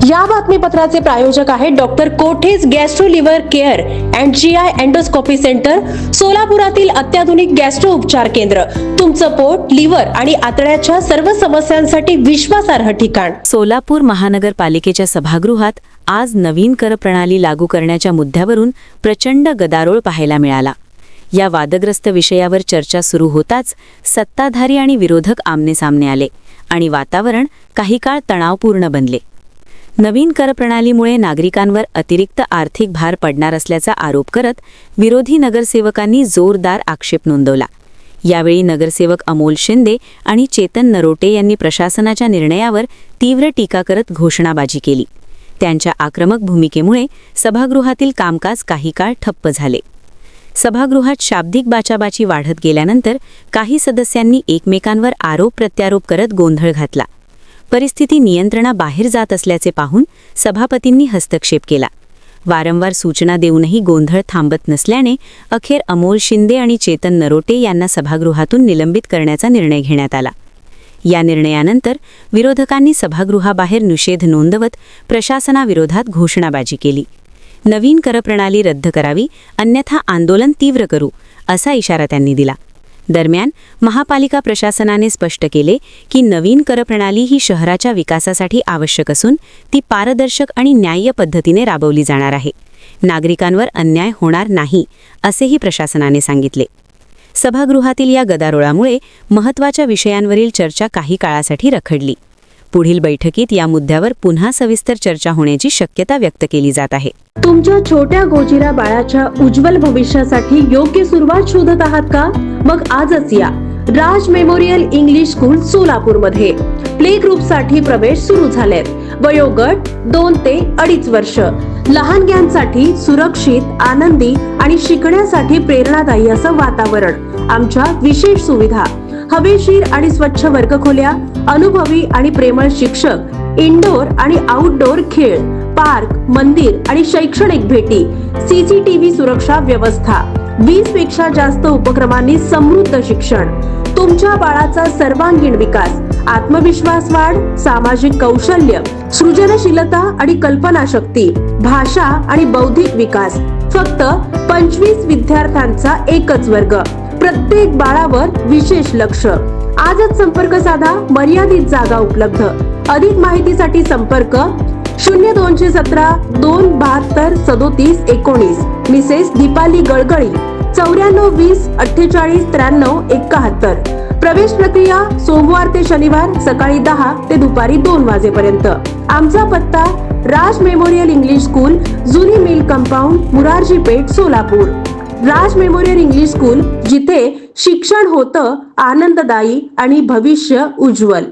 या बातमीपत्राचे प्रायोजक आहेत doctor Kothej gastro liver care and GI endoscopy centre, सोलापुरातील अत्याधुनिक गॅस्ट्रो उपचार केंद्र. तुमचं पोट, लिव्हर आणि आतड्याच्या सर्व समस्यांसाठी विश्वासार्ह ठिकाण. सोलापूर महानगरपालिकेच्या सभागृहात आज नवीन कर प्रणाली लागू करण्याच्या मुद्द्यावरून प्रचंड गदारोळ पाहायला मिळाला. या वादग्रस्त विषयावर चर्चा सुरू होताच सत्ताधारी आणि विरोधक आमनेसामने आले आणि वातावरण काही काळ तणावपूर्ण बनले. नवीन कर प्रणालीमुळे नागरिकांवर अतिरिक्त आर्थिक भार पडणार असल्याचा आरोप करत विरोधी नगरसेवकांनी जोरदार आक्षेप नोंदवला. यावेळी नगरसेवक अमोल शिंदे आणि चेतन नरोटे यांनी प्रशासनाच्या निर्णयावर तीव्र टीका करत घोषणाबाजी केली. त्यांच्या आक्रमक भूमिकेमुळे सभागृहातील कामकाज काही काळ ठप्प झाले. सभागृहात शाब्दिक बाचाबाची वाढत गेल्यानंतर काही सदस्यांनी एकमेकांवर आरोप प्रत्यारोप करत गोंधळ घातला. परिस्थिती नियंत्रणाबाहेर जात असल्याचे पाहून सभापतींनी हस्तक्षेप केला. वारंवार सूचना देऊनही गोंधळ थांबत नसल्याने अखेर अमोल शिंदे आणि चेतन नरोटे यांना सभागृहातून निलंबित करण्याचा निर्णय घेण्यात आला. या निर्णयानंतर विरोधकांनी सभागृहाबाहेर निषेध नोंदवत प्रशासनाविरोधात घोषणाबाजी केली. नवीन कर प्रणाली रद्द करावी, अन्यथा आंदोलन तीव्र करू, असा इशारा त्यांनी दिला. दरम्यान महापालिका प्रशासनाने स्पष्ट केले की नवीन कर प्रणाली ही शहराच्या विकासासाठी आवश्यक असून ती पारदर्शक आणि न्याय्य पद्धतीने राबवली जाणार आहे. नागरिकांवर अन्याय होणार नाही, असेही प्रशासनाने सांगितले. सभागृहातील या गदारोळामुळे महत्त्वाच्या विषयांवरील चर्चा काही काळासाठी रखडली. पुढील बैठकीत या मुद्द्यावर पुन्हा सविस्तर चर्चा होण्याची शक्यता व्यक्त केली जात आहे. तुमच्या छोट्या गोजिरा बाळाच्या उज्ज्वल भविष्यासाठी योग्य सुरुवात शोधत आहात का? मग आजच या राज मेमोरियल इंग्लिश स्कूल सोलापूरमध्ये. प्ले ग्रुपसाठी प्रवेश सुरू झालेत. वयोगट 2 ते 2.5 वर्ष. लहानग्यांसाठी सुरक्षित, आनंदी आणि शिकण्यासाठी प्रेरणादायी असं वातावरण. आमच्या विशेष सुविधा: हवेशीर आणि स्वच्छ वर्गखोल्या, अनुभवी आणि प्रेमळ शिक्षक, इनडोर आणि आउटडोर खेळ, पार्क, मंदिर आणि शैक्षणिक भेटी, सीसीटीव्ही सुरक्षा व्यवस्था, 20 पेक्षा जास्त उपक्रमांनी समृद्ध शिक्षण. तुमच्या बाळाचा सर्वांगीण विकास, आत्मविश्वास वाढ, सामाजिक कौशल्य, सृजनशीलता आणि कल्पनाशक्ती, भाषा आणि बौद्धिक विकास. फक्त 25 विद्यार्थ्यांचा एकच वर्ग. प्रत्येक बाळावर विशेष लक्ष. आजच संपर्क साधा. मर्यादित जागा उपलब्ध. अधिक माहितीसाठी संपर्क 0217 272 37 19. मिसेस दीपाली गळगळी 94 20 48 93 71. प्रवेश प्रक्रिया सोमवार ते शनिवार सकाळी 10 ते दुपारी 2 वाजेपर्यंत. आमचा पत्ता: राज मेमोरियल इंग्लिश स्कूल, जुनी मिल कंपाऊंड, मुरारजी पेठ, सोलापूर. राज मेमोरियल इंग्लिश स्कूल, जिथे शिक्षण होतं आनंददायी आणि भविष्य उज्ज्वल.